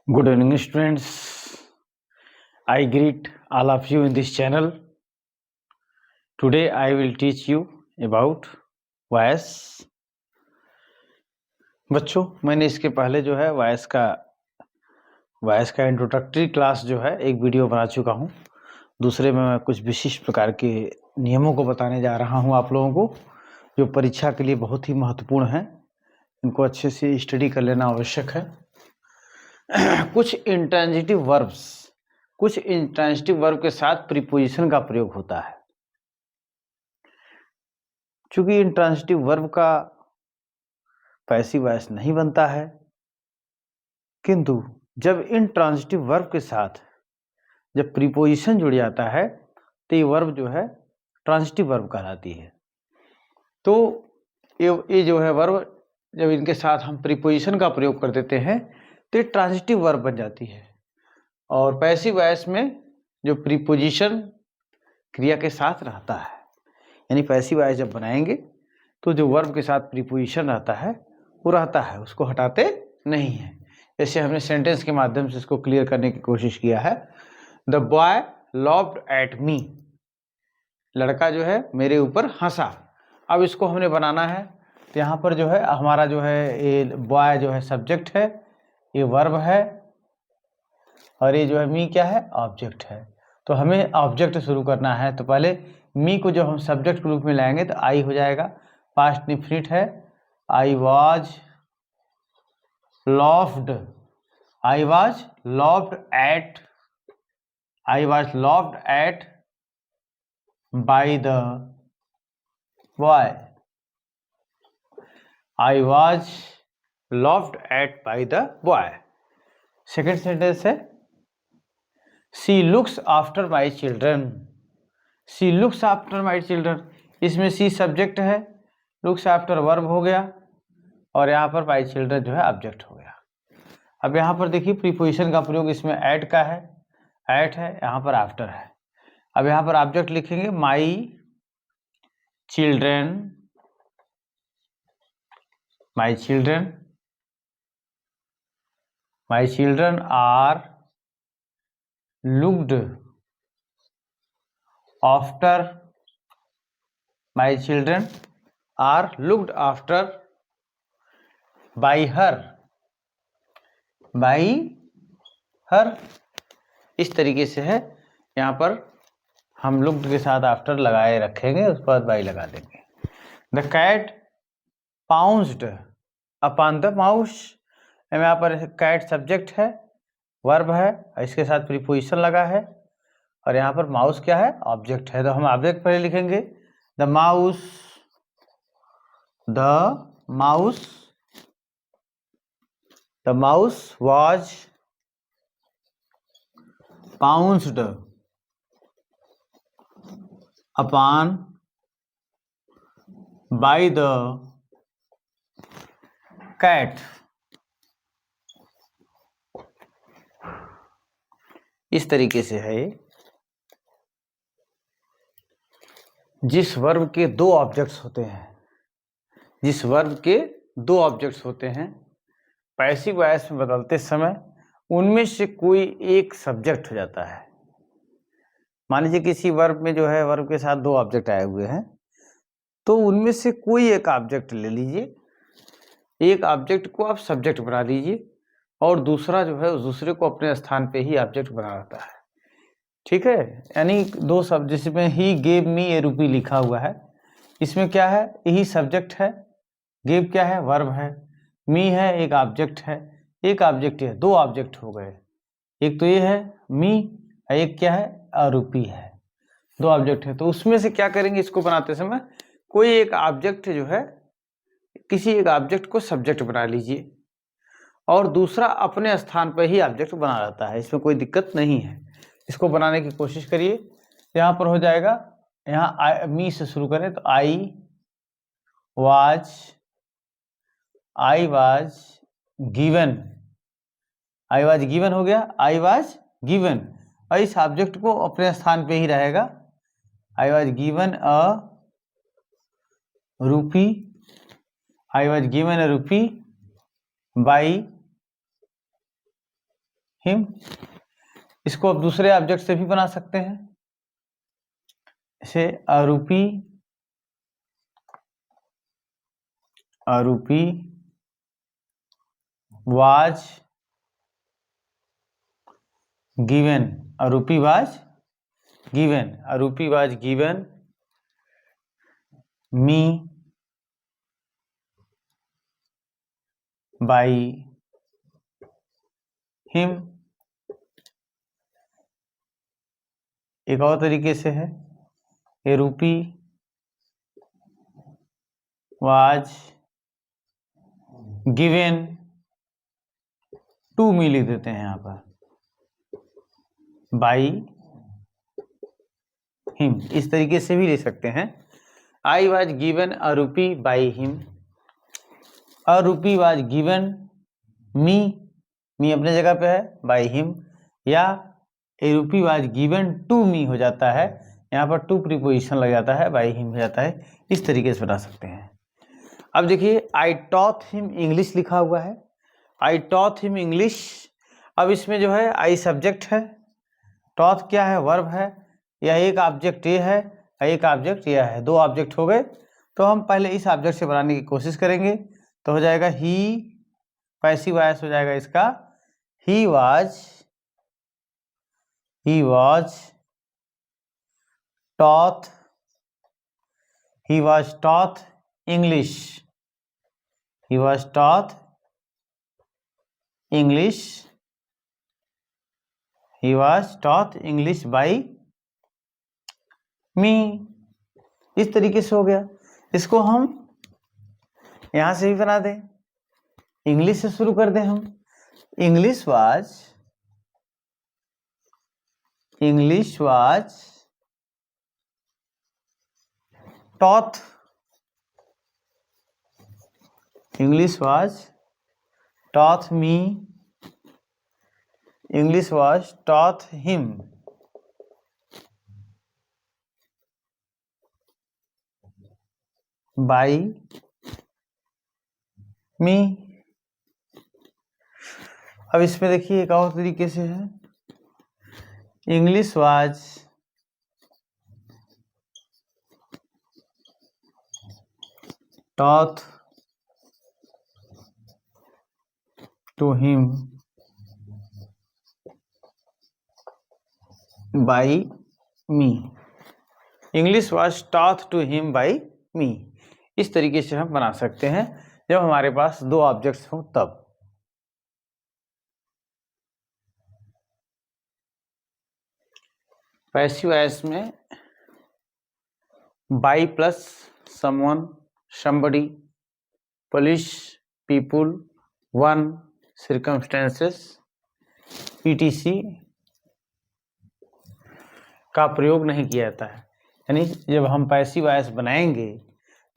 Good evening, students. I greet all of you in this channel. Today I will teach you about voice. बच्चों, मैंने इसके पहले जो है वॉइस का इंट्रोडक्टरी क्लास जो है एक वीडियो बना चुका हूँ। दूसरे में मैं कुछ विशिष्ट प्रकार के नियमों को बताने जा रहा हूँ आप लोगों को, जो परीक्षा के लिए बहुत ही महत्वपूर्ण है। इनको अच्छे से स्टडी कर लेना आवश्यक है। कुछ इंट्रांजिटिव वर्ब के साथ प्रीपोजिशन का प्रयोग होता है। चूंकि इंट्रांजिटिव वर्ब का पैसिव वॉइस नहीं बनता है, किंतु जब इंट्रांजिटिव वर्ब के साथ जब प्रीपोजिशन जुड़ जाता है तो ये वर्ब जो है ट्रांजिटिव वर्ब कहलाती है। तो ये जो है वर्ब, जब इनके साथ हम प्रीपोजिशन का प्रयोग कर देते हैं तो ये ट्रांजिटिव वर्ब बन जाती है। और पैसिव वॉइस में जो प्रीपोजिशन क्रिया के साथ रहता है, यानी पैसिव वॉइस जब बनाएंगे तो जो वर्ब के साथ प्रीपोजिशन रहता है वो रहता है, उसको हटाते नहीं है। जैसे हमने सेंटेंस के माध्यम से इसको क्लियर करने की कोशिश किया है। The boy loved at me, लड़का जो है मेरे ऊपर हंसा। अब इसको हमने बनाना है तो यहाँ पर जो है हमारा जो है ये बॉय जो है सब्जेक्ट है, ये वर्ब है, और ये जो है मी क्या है, ऑब्जेक्ट है। तो हमें ऑब्जेक्ट शुरू करना है। तो पहले मी को जो हम सब्जेक्ट के रूप में लाएंगे तो आई हो जाएगा, पास्ट इंफिनिट है। I was loved at by the boy. I was loved at by the boy. Second sentence है she looks after my children. She looks after my children, इसमें शी सब्जेक्ट है, लुक्स आफ्टर वर्ब हो गया, और यहाँ पर my children जो है ऑब्जेक्ट हो गया। अब यहाँ पर देखिए प्रीपोजिशन का प्रयोग इसमें एट का है, एट है, यहाँ पर आफ्टर है। अब यहाँ पर ऑब्जेक्ट लिखेंगे my children are looked after by her. इस तरीके से है। यहाँ पर हम लुक्ड के साथ आफ्टर लगाए रखेंगे, उसके बाद बाई लगा देंगे। The cat pounced upon the mouse. यहाँ पर कैट सब्जेक्ट है, वर्ब है, इसके साथ प्रीपोजिशन लगा है, और यहाँ पर माउस क्या है, ऑब्जेक्ट है। तो हम ऑब्जेक्ट पहले लिखेंगे the mouse was pounced upon by the cat. इस तरीके से है। जिस वर्ब के दो ऑब्जेक्ट्स होते हैं, पैसिव वॉइस में बदलते समय उनमें से कोई एक सब्जेक्ट हो जाता है। मान लीजिए किसी वर्ब में जो है वर्ब के साथ दो ऑब्जेक्ट आए हुए हैं, तो उनमें से कोई एक ऑब्जेक्ट ले लीजिए, एक ऑब्जेक्ट को आप सब्जेक्ट बना लीजिए, और दूसरा जो है उस दूसरे को अपने स्थान पे ही ऑब्जेक्ट बना रहता है। ठीक है, यानी दो शब्द, जिसमें ही गेव मी ए रूपी लिखा हुआ है, इसमें क्या है, यही सब्जेक्ट है, गेव क्या है, वर्ब है, मी है एक ऑब्जेक्ट है, एक ऑब्जेक्ट है, दो ऑब्जेक्ट हो गए। एक तो ये है मी, एक क्या है, अरूपी है, दो ऑब्जेक्ट है। तो उसमें से क्या करेंगे, इसको बनाते समय कोई एक ऑब्जेक्ट जो है, किसी एक ऑब्जेक्ट को सब्जेक्ट बना लीजिए, और दूसरा अपने स्थान पर ही ऑब्जेक्ट बना रहता है, इसमें कोई दिक्कत नहीं है। इसको बनाने की कोशिश करिए। यहाँ पर हो जाएगा, यहाँ मी से शुरू करें तो आई वाज गिवन हो गया, आई वाज गिवन, और इस ऑब्जेक्ट को अपने स्थान पे ही रहेगा। आई वाज गिवन अ रूपी बाई हिम। इसको अब दूसरे ऑब्जेक्ट से भी बना सकते हैं, जैसे a rupee was given, a rupee was given me by him. एक और तरीके से है, ए रूपी वाज गिवन टू मी लिख देते हैं यहाँ पर, बाई हिम। इस तरीके से भी ले सकते हैं। आई वाज गिवन अ रूपी बाई हिम, अ रूपी वाज गिवन मी अपने जगह पे है, बाई हिम, या ए रूपी वाज गिवन टू मी हो जाता है, यहाँ पर टू प्रीपोजिशन लग जाता है, बाई हिम हो जाता है। इस तरीके से बना सकते हैं। अब देखिए आई टॉट हिम इंग्लिश लिखा हुआ है, आई टॉट हिम इंग्लिश। अब इसमें जो है आई सब्जेक्ट है, टॉट क्या है, वर्ब है, या एक ऑब्जेक्ट ये है, एक ऑब्जेक्ट यह है, दो ऑब्जेक्ट हो गए। तो हम पहले इस ऑब्जेक्ट से बनाने की कोशिश करेंगे, तो हो जाएगा ही, पैसिव वॉइस हो जाएगा इसका, he was taught English, he was taught English by me। इस तरीके से हो गया। इसको हम यहां से भी बना दें, इंग्लिश से शुरू कर दें हम, English was taught me, English was taught him by me। अब इसमें देखिए एक और तरीके से है, English was taught to him by me, English was taught to him by me। इस तरीके से हम बना सकते हैं जब हमारे पास दो ऑब्जेक्ट्स हों तब। पैसिव वॉइस में by plus someone, somebody, police, people, one, circumstances, etc का प्रयोग नहीं किया जाता है। यानी जब हम पैसिव वॉइस बनाएंगे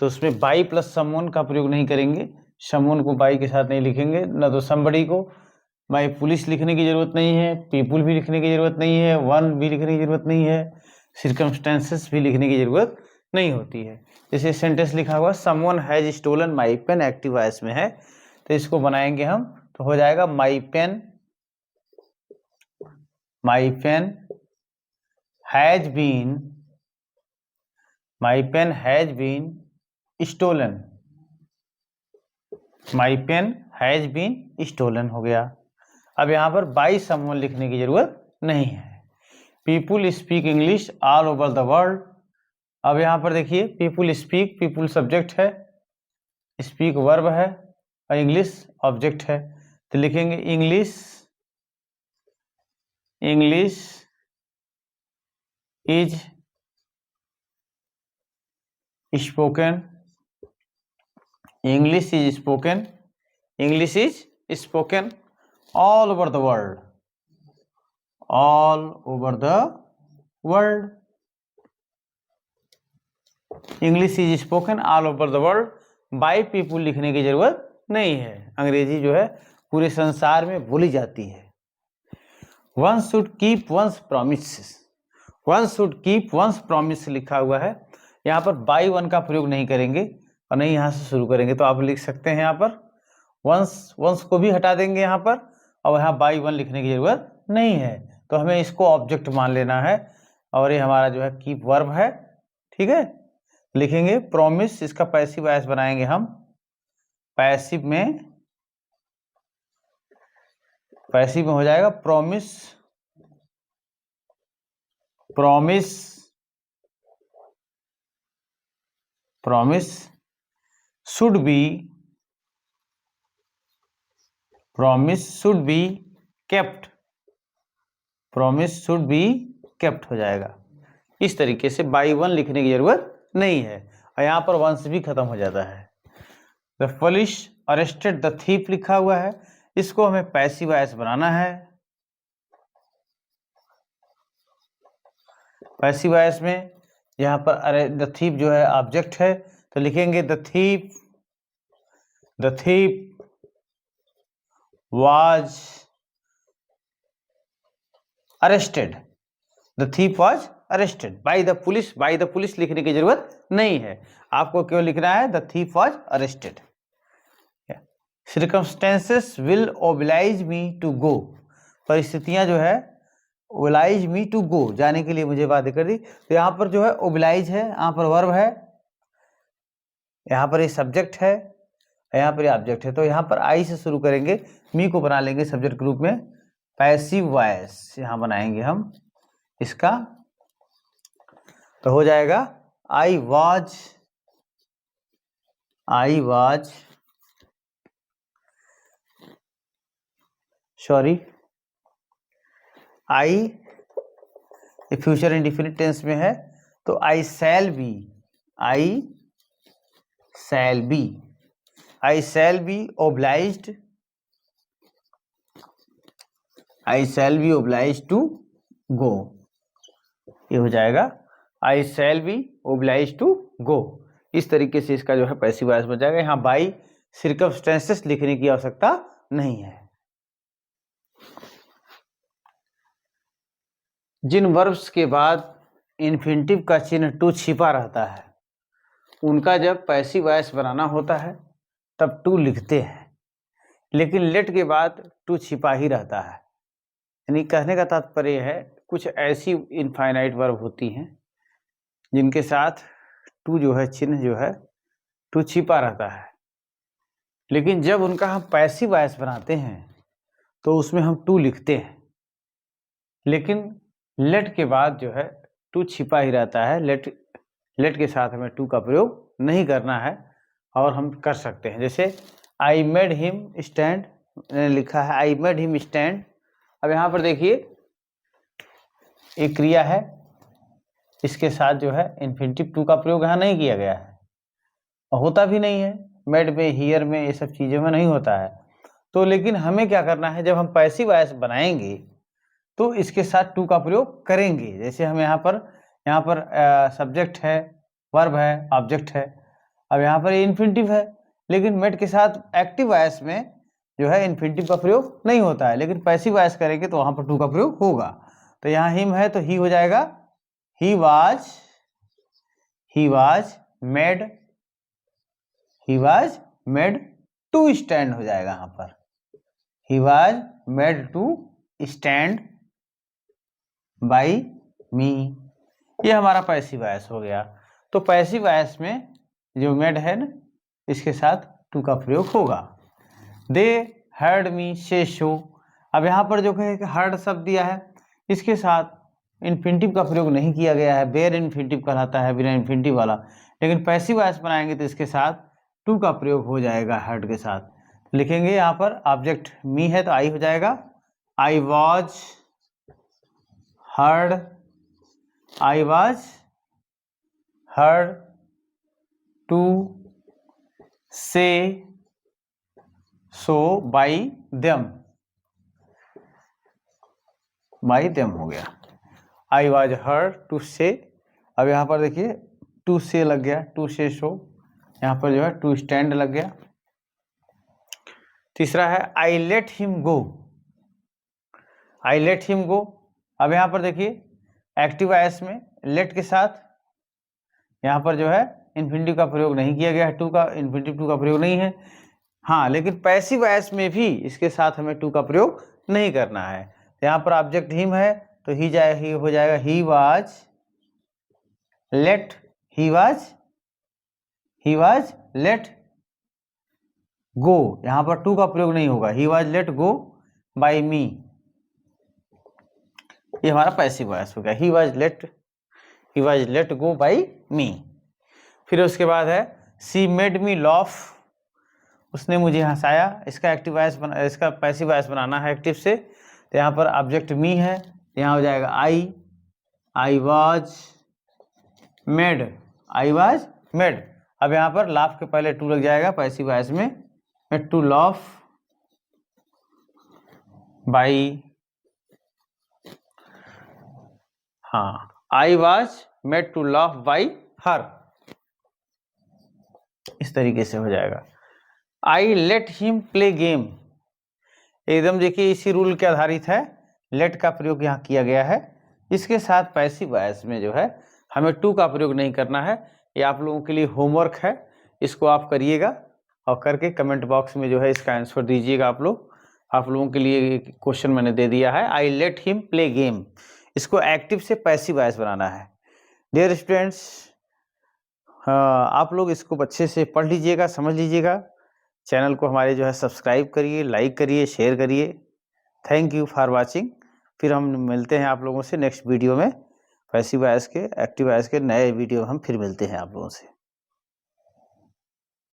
तो उसमें बाई प्लस समवन का प्रयोग नहीं करेंगे, समवन को बाई के साथ नहीं लिखेंगे, न तो somebody को बाई पुलिस लिखने की जरूरत नहीं है, पीपुल भी लिखने की जरूरत नहीं है, वन भी लिखने की जरूरत नहीं है, circumstances भी लिखने की जरूरत नहीं होती है। जैसे सेंटेंस लिखा हुआ someone has stolen my pen, active voice में है, तो इसको बनाएंगे हम तो हो जाएगा my pen has been stolen, my pen has been stolen हो गया। अब यहाँ पर बाई समवन लिखने की जरूरत नहीं है। People speak English all over the world. अब यहाँ पर देखिए पीपुल स्पीक, पीपुल सब्जेक्ट है, स्पीक वर्ब है और इंग्लिश ऑब्जेक्ट है, तो लिखेंगे English is spoken, English is spoken all over the world, English is spoken all over the world. By people लिखने की जरूरत नहीं है, अंग्रेजी जो है पूरे संसार में बोली जाती है। One should keep once promise लिखा हुआ है, यहाँ पर बाई वन का प्रयोग नहीं करेंगे और नहीं यहाँ से शुरू करेंगे, तो आप लिख सकते हैं यहाँ पर वंस को भी हटा देंगे यहाँ पर और यहाँ बाई वन लिखने की जरूरत नहीं है, तो हमें इसको ऑब्जेक्ट मान लेना है और ये हमारा जो है कीप वर्ब है। ठीक है, लिखेंगे प्रॉमिस, इसका पैसिव वॉइस बनाएंगे हम। पैसिव में हो जाएगा promise, promise, promise should be, promise should be kept, promise should be kept हो जाएगा। इस तरीके से बाई वन लिखने की जरूरत नहीं है, और यहाँ पर वंस भी खत्म हो जाता है। The police arrested the thief लिखा हुआ है, इसको हमें पैसिव वॉइस बनाना है। पैसिव वॉइस में यहाँ पर द थीफ जो है ऑब्जेक्ट है, तो लिखेंगे the thief was arrested, the thief was arrested by the police. By the police लिखने की जरूरत नहीं है, आपको क्यों लिखना है the thief was arrested. Circumstances will oblige me to go, परिस्थितियां जो है ओब्लाइज मी टू गो, जाने के लिए मुझे बाध्य कर दी। तो यहाँ पर जो है ओब्लाइज है, यहाँ पर वर्ब है, यहाँ पर ये सब्जेक्ट है, यहाँ पर ये ऑब्जेक्ट है। तो यहाँ पर आई से शुरू करेंगे, मी को बना लेंगे सब्जेक्ट ग्रुप में, पैसिव वॉइस यहाँ बनाएंगे हम इसका, तो हो जाएगा I was sorry, I future indefinite tense में है, तो I shall be, I shall be obliged, I shall be obliged to go, ये हो जाएगा I shall be obliged to go. इस तरीके से इसका जो है पैसिव वॉइस बन जाएगा। यहाँ बाई सर्कमस्टेंसेस लिखने की आवश्यकता नहीं है। जिन वर्ब्स के बाद इन्फिनिटिव का चिन्ह टू छिपा रहता है, उनका जब पैसिव वॉइस बनाना होता है तब टू लिखते हैं, लेकिन लेट के बाद टू छिपा ही रहता है। यानी कहने का तात्पर्य है कुछ ऐसी इनफाइनाइट वर्ब होती हैं जिनके साथ टू जो है चिन्ह जो है टू छिपा रहता है, लेकिन जब उनका हम पैसिव वॉइस बनाते हैं तो उसमें हम टू लिखते हैं, लेकिन लेट के बाद जो है टू छिपा ही रहता है। लेट के साथ हमें टू का प्रयोग नहीं करना है, और हम कर सकते हैं। जैसे आई मेड हिम स्टैंड, लिखा है आई मेड हिम स्टैंड। अब यहाँ पर देखिए एक क्रिया है, इसके साथ जो है इन्फिनिटिव टू का प्रयोग यहाँ नहीं किया गया है, और होता भी नहीं है, मेड में, हियर में, ये सब चीज़ों में नहीं होता है। तो लेकिन हमें क्या करना है, जब हम पैसिव वॉइस बनाएंगे तो इसके साथ टू का प्रयोग करेंगे। जैसे हम यहाँ पर सब्जेक्ट है, वर्ब है, ऑब्जेक्ट है। अब यहाँ पर इन्फिनिटिव है, लेकिन मेड के साथ एक्टिव वॉइस में जो है इन्फिनिटिव का प्रयोग नहीं होता है, लेकिन पैसिव वॉइस करेंगे तो वहाँ पर टू का प्रयोग होगा। तो यहाँ हिम है तो ही हो जाएगा, he was made to stand हो जाएगा। यहाँ पर he was made to stand by me, ये हमारा पैसिव वॉइस हो गया। तो पैसिव वॉइस में जो मेड है ना, इसके साथ टू का प्रयोग होगा। दे हर्ड मी से शो, अब यहाँ पर जो है हर्ड शब्द दिया है, इसके साथ इन्फिनिटिव का प्रयोग नहीं किया गया है, बेयर इन्फिनिटिव कहलाता है बिना इन्फिनिटिव वाला, लेकिन पैसिव वॉइस बनाएंगे तो इसके साथ टू का प्रयोग हो जाएगा हर्ड के साथ। लिखेंगे यहाँ पर ऑब्जेक्ट मी है तो आई हो जाएगा, आई वॉज हर्ड टू से सो बाई देम हो गया। आई वॉज हर्ड टू से, अब यहाँ पर देखिए टू से लग गया, टू से सो, यहाँ पर जो है टू स्टैंड लग गया। तीसरा है आई लेट हिम गो, अब यहाँ पर देखिए एक्टिव वॉइस में लेट के साथ यहाँ पर जो है इन्फिनिटिव का प्रयोग नहीं किया गया है, इन्फिनिटिव टू का प्रयोग नहीं है। हाँ, लेकिन पैसिव वॉइस में भी इसके साथ हमें टू का प्रयोग नहीं करना है। यहाँ पर ऑब्जेक्ट हिम है तो ही हो जाएगा ही वाज लेट गो। यहाँ पर टू का प्रयोग नहीं होगा, he was let go by me, ये हमारा पैसिव वॉइस हो गया, he was let go by me. फिर उसके बाद है शी मेड मी लॉफ, उसने मुझे हंसाया। इसका एक्टिव वॉइस इसका पैसिव वॉइस बनाना है एक्टिव से, तो यहाँ पर ऑब्जेक्ट मी है, यहाँ हो जाएगा आई वाज मेड। अब यहाँ पर लाफ के पहले टू लग जाएगा पैसिव वॉइस में, टू लाफ बाई, हाँ I was made to laugh by her, इस तरीके से हो जाएगा। I let him play game, एकदम देखिए इसी रूल के आधारित है, लेट का प्रयोग यहाँ किया गया है। इसके साथ पैसिव वॉइस में जो है हमें टू का प्रयोग नहीं करना है। ये आप लोगों के लिए होमवर्क है, इसको आप करिएगा और करके कमेंट बॉक्स में जो है इसका आंसर दीजिएगा आप लोग। आप लोगों के लिए क्वेश्चन मैंने दे दिया है, I let him play game, इसको एक्टिव से पैसिव वॉइस बनाना है। डियर स्टूडेंट्स, आप लोग इसको अच्छे से पढ़ लीजिएगा, समझ लीजिएगा। चैनल को हमारे जो है सब्सक्राइब करिए, लाइक करिए, शेयर करिए। Thank you for watching. फिर हम मिलते हैं आप लोगों से नेक्स्ट वीडियो में, पैसिव वॉइस के एक्टिव वॉइस के नए वीडियो हम फिर मिलते हैं आप लोगों से।